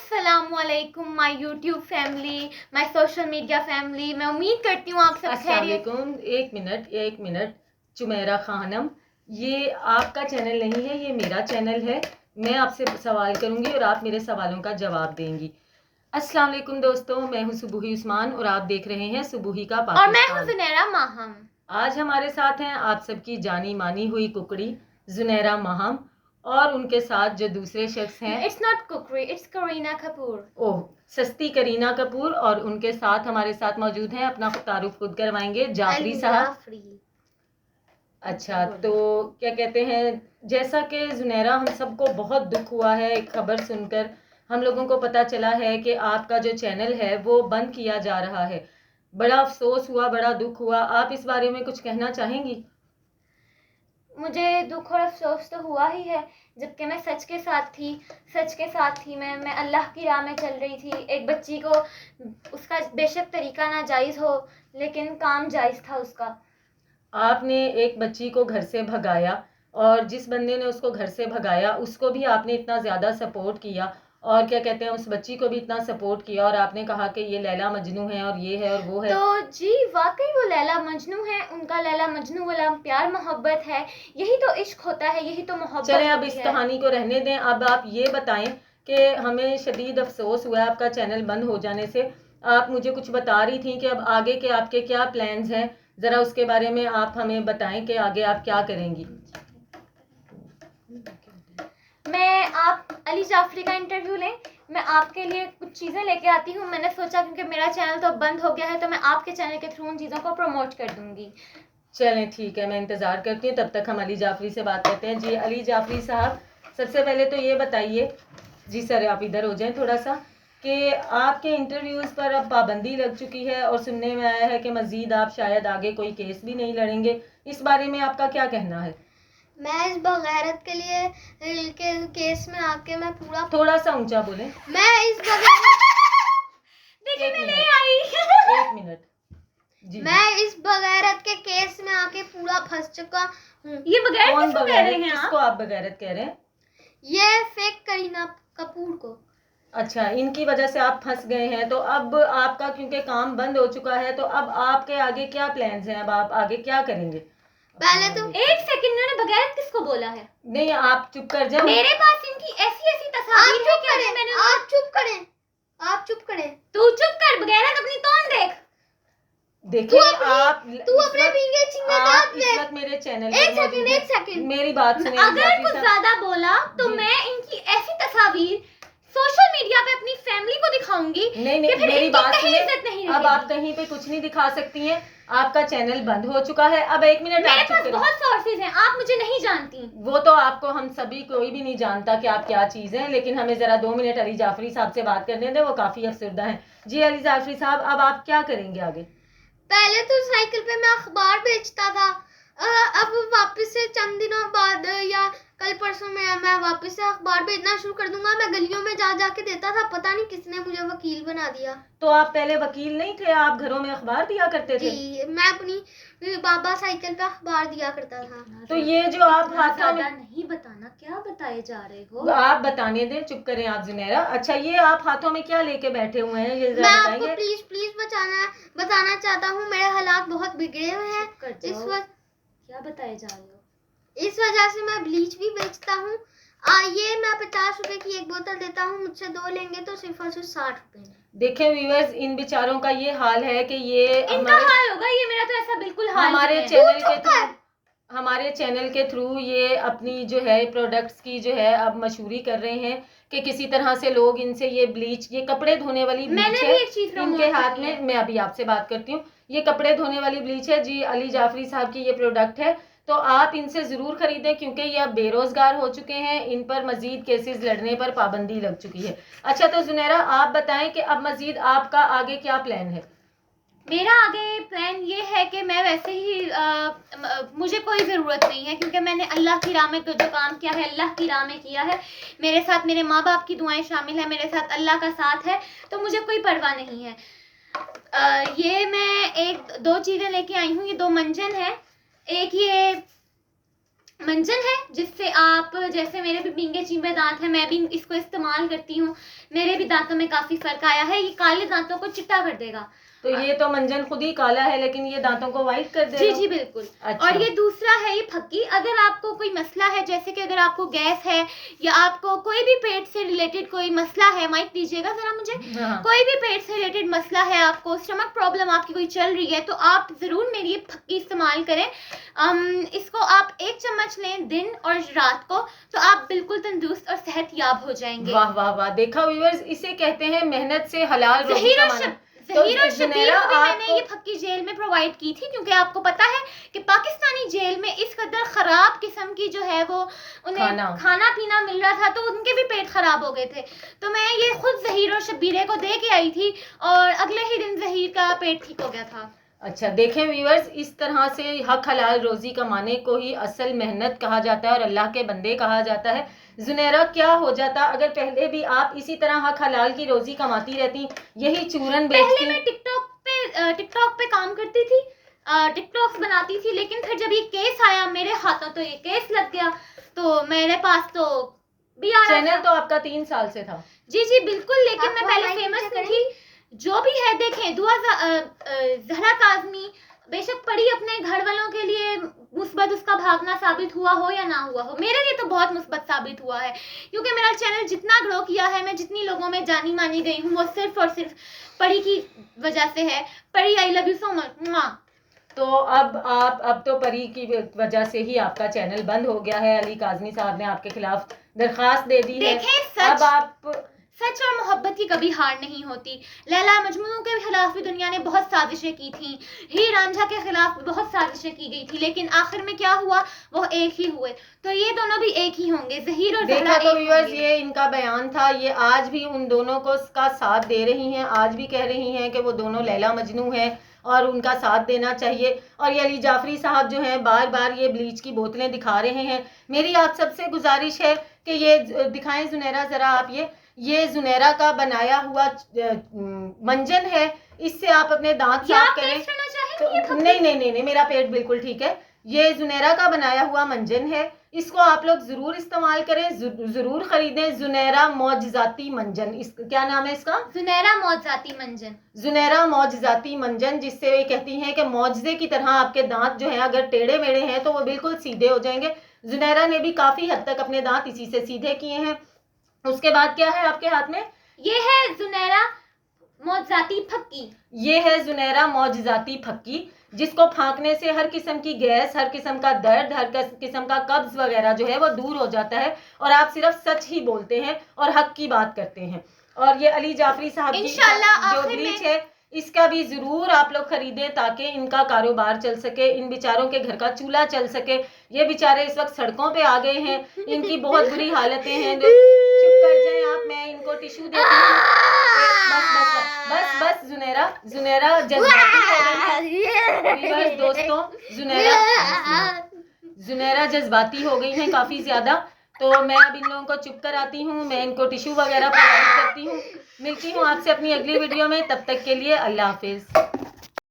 अस्सलामुअलैकुम my YouTube family, my social media family. मैं उम्मीद करती हूँ आप सब खैरियत। एक मिनट चुमेरा खानम, ये आपका चैनल नहीं है, ये मेरा चैनल है। मैं आपसे सवाल करूंगी और आप मेरे सवालों का जवाब देंगी। अस्सलाम वालेकुम दोस्तों, मैं हूँ सुबूही उस्मान और आप देख रहे हैं सुबूही का और मैं हूँ पाकिस्तान। जुनैरा माहम। आज हमारे साथ हैं आप सबकी जानी मानी हुई कुकड़ी जुनैरा माहम और उनके साथ जो दूसरे शख्स हैं, it's not cookery, it's Kareena Kapoor. Oh, सस्ती करीना कपूर। और उनके साथ हमारे साथ मौजूद हैं, अपना तारुफ खुद करवाएंगे, जाफरी साहब। अच्छा, तो क्या कहते हैं, जैसा कि जुनैरा, हम सबको बहुत दुख हुआ है एक खबर सुनकर। हम लोगों को पता चला है कि आपका जो चैनल है वो बंद किया जा रहा है। बड़ा अफसोस हुआ, बड़ा दुख हुआ। आप इस बारे में कुछ कहना चाहेंगी? मुझे दुख और अफसोस तो हुआ ही है, जबकि मैं सच के साथ थी। मैं अल्लाह की राह में चल रही थी। एक बच्ची को उसका बेशक तरीका नाजायज़ हो, लेकिन काम जायज़ था उसका। आपने एक बच्ची को घर से भगाया और जिस बंदे ने उसको घर से भगाया उसको भी आपने इतना ज़्यादा सपोर्ट किया और क्या कहते हैं, उस बच्ची को भी इतना सपोर्ट किया और आपने कहा कि ये लैला मजनू है और ये है और वो है। तो जी वाकई वो लैला मजनू है, उनका लैला मजनू वाला प्यार मोहब्बत है। यही तो इश्क होता है, यही तो मोहब्बत चलें, अब होती इस है। कहानी को रहने दें। अब आप ये बताएं कि हमें शदीद अफसोस हुआ है आपका चैनल बंद हो जाने से। आप मुझे कुछ बता रही थी कि अब आगे के आपके क्या प्लान्स हैं, ज़रा उसके बारे में आप हमें बताएं कि आगे आप क्या करेंगी। आप अली जाफरी का इंटरव्यू लें, मैं आपके लिए कुछ चीज़ें लेके आती हूँ। मैंने सोचा क्योंकि मेरा चैनल तो बंद हो गया है, तो मैं आपके चैनल के थ्रू उन चीज़ों को प्रमोट कर दूंगी। चलें ठीक है, मैं इंतज़ार करती हूँ। तब तक हम अली जाफरी से बात करते हैं। जी अली जाफरी साहब, सबसे पहले तो ये बताइए, जी सर आप इधर हो जाएं थोड़ा सा, कि आपके इंटरव्यूज़ पर अब पाबंदी लग चुकी है और सुनने में आया है कि मज़ीद आप शायद आगे कोई केस भी नहीं लड़ेंगे। इस बारे में आपका क्या कहना है? मैं इस बगैरत के लिए केस में आके मैं पूरा, थोड़ा सा ऊंचा बोलें। मैं इस बगैरत देखिए मैं एक नहीं आई। एक मिनट जी। मैं इस बगैरत के केस में आके पूरा फंस चुका हूँ। ये बगैर कौन किसको कह रहे बगैरत, हैं किसको आप? आप बगैरत कह रहे हैं? ये फेक करीना कपूर को। अच्छा, इनकी वजह से आप फंस गए हैं। तो अब आपका क्योंकि काम बंद हो चुका है, तो अब आपके आगे क्या प्लान्स हैं? अब आप आगे क्या करेंगे? पहले तो एक सेकंड, मैंने बगैरत किसको बोला है? नहीं, आप चुप कर जाओ। मेरे पास इनकी ऐसी ऐसी तस्वीर है कि अभी मैंने आप चुप करें। तू चुप कर, बगैरत अपनी तौन देख। देखिए आप तू अपने पींगे चिंगे दांत इस देख। वक्त मेरे चैनल एक पर मौजूद हैं। सेकंड, एक सेकंड। मेरी बात सुनिए अगर जाफरी कुछ साहब। ज्यादा बोला तो जी। मैं इनकी ऐसी तस्वीर सोशल मीडिया पे अपनी फैमिली को दिखाऊंगी नहीं कि फिर मेरी इनकी बात कहीं सुनिए। इज्जत नहीं अब आप रहेगी। कहीं पे कुछ नहीं दिखा सकती हैं, आपका चैनल बंद हो चुका है। अब एक मिनट मेरे आप चुप पास करें। बहुत सोर्सेज हैं, आप मुझे नहीं जानती। वो तो आपको हम सभी कोई भी नहीं जानता कि आप क्या चीज़ हैं, लेकिन हमें ज़रा 2 मिनट अली जाफरी साहब से बात करने दें, वो काफ़ी अफसरदा हैं। जी अली जाफरी साहब, अब आप क्या करेंगे आगे? पहले तो साइकिल पे मैं अखबार बेचता था। अब वापस से चंद दिनों बाद या कल परसों में मैं वापस से अखबार बेचना शुरू कर दूंगा। मैं गलियों में जा जाके देता था, पता नहीं किसने मुझे वकील बना दिया। तो आप पहले वकील नहीं थे, आप घरों में अखबार दिया करते थे? जी, मैं अपनी बाबा साइकिल पे अखबार दिया करता था। तो ये जो आप इतना हाथों में, ज्यादा नहीं बताना, क्या बताए जा रहे हो? आप बताने दें, चुप करें आप जुनैरा। अच्छा, ये आप हाथों में क्या लेके बैठे हुए हैं, ये मैं जरा आपको बताएंगे। प्लीज बताना चाहता हूँ, मेरे हालात बहुत बिगड़े हुए हैं। चुप कर इस जाओ। वजह क्या बताए जा रहे हो? इस वजह से मैं ब्लीच भी बेचता हूँ। ये मैं 50 रुपए की एक बोतल देता हूँ, मुझसे 2 लेंगे तो सिर्फ और सिर्फ 60 रुपए में। देखें व्यूअर्स, इन बेचारों का ये हाल है कि ये इनका हाल होगा, ये मेरा तो ऐसा बिल्कुल हाल हमारे नहीं है। चैनल के थ्रू ये अपनी जो है प्रोडक्ट्स की जो है अब मशहूरी कर रहे हैं कि किसी तरह से लोग इनसे ये ब्लीच, ये कपड़े धोने वाली ब्लीच मैंने है भी एक चीज इनके हाथ में। मैं अभी आपसे बात करती हूँ। ये कपड़े धोने वाली ब्लीच है जी, अली जाफरी साहब की ये प्रोडक्ट है। तो आप इनसे ज़रूर ख़रीदें क्योंकि ये अब बेरोज़गार हो चुके हैं, इन पर मज़ीद केसेस लड़ने पर पाबंदी लग चुकी है। अच्छा, तो जुनैरा आप बताएं कि अब मज़ीद आपका आगे क्या प्लान है? मेरा आगे प्लान ये है कि मैं वैसे ही मुझे कोई ज़रूरत नहीं है, क्योंकि मैंने अल्लाह की राह में जो काम किया है अल्लाह की राह में किया है। मेरे साथ मेरे माँ बाप की दुआएं शामिल है, मेरे साथ अल्लाह का साथ है, तो मुझे कोई परवाह नहीं है। ये मैं 1-2 चीज़ें लेके आई हूँ। ये 2 मंजन है, एक ये मंजन है, जिससे आप, जैसे मेरे भी बिंगे चिंबे दांत हैं, मैं भी इसको इस्तेमाल करती हूँ, मेरे भी दांतों में काफ़ी फ़र्क आया है। ये काले दांतों को चिट्टा कर देगा। तो ये तो मंजन खुद ही काला है, लेकिन ये दांतों को वाइट कर जी देगा। जी बिल्कुल। अच्छा। और ये दूसरा है ये फक्की। अगर आपको कोई मसला है, जैसे कि अगर आपको गैस है या आपको कोई भी पेट से रिलेटेड कोई मसला है, माइक दीजिएगा जरा मुझे, हाँ। कोई भी पेट से रिलेटेड मसला है, आपको स्टमक प्रॉब्लम आपकी कोई चल रही है, तो आप जरूर मेरी ये फक्की इस्तेमाल करें। इसको आप 1 चम्मच लें दिन और रात को, तो आप बिल्कुल तंदुरुस्त और सेहतयाब हो जाएंगे। वाह वाह वाह, देखा व्यूअर्स, इसे कहते हैं मेहनत से हलाल रोजी कमाना। ज़हीर और शबीर जुनैरा, को भी मैंने आपको ये फक्की जेल में प्रोवाइड की थी, क्योंकि आपको पता है कि पाकिस्तानी जेल में इस कदर खराब किस्म की जो है वो उन्हें खाना पीना मिल रहा था, तो उनके भी पेट खराब हो गए थे। तो मैं ये खुद ज़हीर और शबीरे को दे के आई थी और अगले ही दिन ज़हीर का पेट ठीक हो गया था। अच्छा, देखें व्यूअर्स, इस तरह से हक हलाल रोजी कमाने को ही असल मेहनत कहा जाता है और अल्लाह के बंदे कहा जाता है। जुनैरा, क्या हो जाता अगर पहले भी आप इसी तरह हक हलाल की रोजी कमाती रहती, यही चूरन बेचती? पहले मैं टिकटॉक पे काम करती थी, टिकटॉक्स बनाती थी, लेकिन फिर जब ये केस आया मेरे हाथों, तो ये केस लग गया, तो मेरे पास तो भी आ रहा चैनल था। तो आपका 3 साल से था। जी जी बिल्कुल, लेकिन मैं आपको पहले लाइक फेमस करें? नहीं थी। जो भी है देखें, जहरा काज़मी बेशक पढ़ी अपने घर वालों के लिए मुस्बत उसका भागना साबित हुआ हो या ना हुआ हो, मेरे लिए तो बहुत मुस्बत साबित हुआ है, क्योंकि मेरा चैनल जितना ग्रो किया है, मैं जितनी लोगों में जानी मानी गई हूँ, वो सिर्फ और सिर्फ पढ़ी की वजह से है। पढ़ी, I love you so much. तो अब तो परी की वजह से ही आपका चैनल बंद हो गया है। अली काज़मी साहब ने आपके खिलाफ दरखास्त दे दी है। देखें, अब आप सच और मोहब्बत की कभी हार नहीं होती। लैला मजनू के खिलाफ भी दुनिया ने बहुत साजिशें की थी, हीर रांझा के खिलाफ भी बहुत साजिशें की गई थी, लेकिन आखिर में क्या हुआ, वो एक ही हुए। तो ये दोनों भी एक ही होंगे, ज़हीर और देखा ज़हरा तो एक व्यूअर्स, होंगे। ये इनका बयान था, ये आज भी उन दोनों को का साथ दे रही हैं, आज भी कह रही हैं कि वो दोनों लैला मजनू हैं और उनका साथ देना चाहिए। और ये अली जाफरी साहब जो हैं, बार बार ये ब्लीच की बोतलें दिखा रहे हैं। मेरी आप सबसे गुजारिश है कि ये दिखाएं जुनैरा ज़रा आप, ये जुनैरा का बनाया हुआ मंजन है, इससे आप अपने दांत साफ करें। तो नहीं, मेरा पेट बिल्कुल ठीक है। ये जुनैरा का बनाया हुआ मंजन है, इसको आप लोग जरूर इस्तेमाल करें, जरूर खरीदें। जुनैरा मौजजाती मंजन, इस क्या नाम है इसका? जुनैरा मौजजाती मंजन। जुनैरा मौजजाती मंजन, जिससे ये कहती हैं कि मौजजे की तरह आपके दांत जो हैं, अगर टेढ़े मेढ़े हैं तो वो बिल्कुल सीधे हो जाएंगे। जुनैरा ने भी काफी हद तक अपने दांत इसी से सीधे किए हैं। उसके बाद क्या है आपके हाथ में? ये है जुनैरा मौजजाती फक्की। ये है जुनैरा मौजजाती फक्की, जिसको फांकने से हर किस्म की गैस, हर किस्म का दर्द, हर किस्म का कब्ज वगैरह जो है वो दूर हो जाता है, और आप सिर्फ सच ही बोलते हैं और हक की बात करते हैं। और ये अली जाफरी साहब की इंशाल्लाह जो ब्लीच है, इसका भी जरूर आप लोग खरीदें, ताकि इनका कारोबार चल सके, इन बेचारों के घर का चूल्हा चल सके। ये बेचारे इस वक्त सड़कों पे आ गए हैं, इनकी बहुत बुरी हालतें हैं। चुप कर जाएं आप, मैं इनको टिश्यू देती हूँ। बस जुनैरा जज्बाती हो गई है। दोस्तों, जुनैरा जज्बाती हो गई हैं काफी ज्यादा, तो मैं अब इन लोगों को चुप कराती हूँ, मैं इनको टिश्यू वगैरह प्रोवाइड करती हूँ। मिलती हूँ आपसे अपनी अगली वीडियो में, तब तक के लिए अल्लाह हाफिज।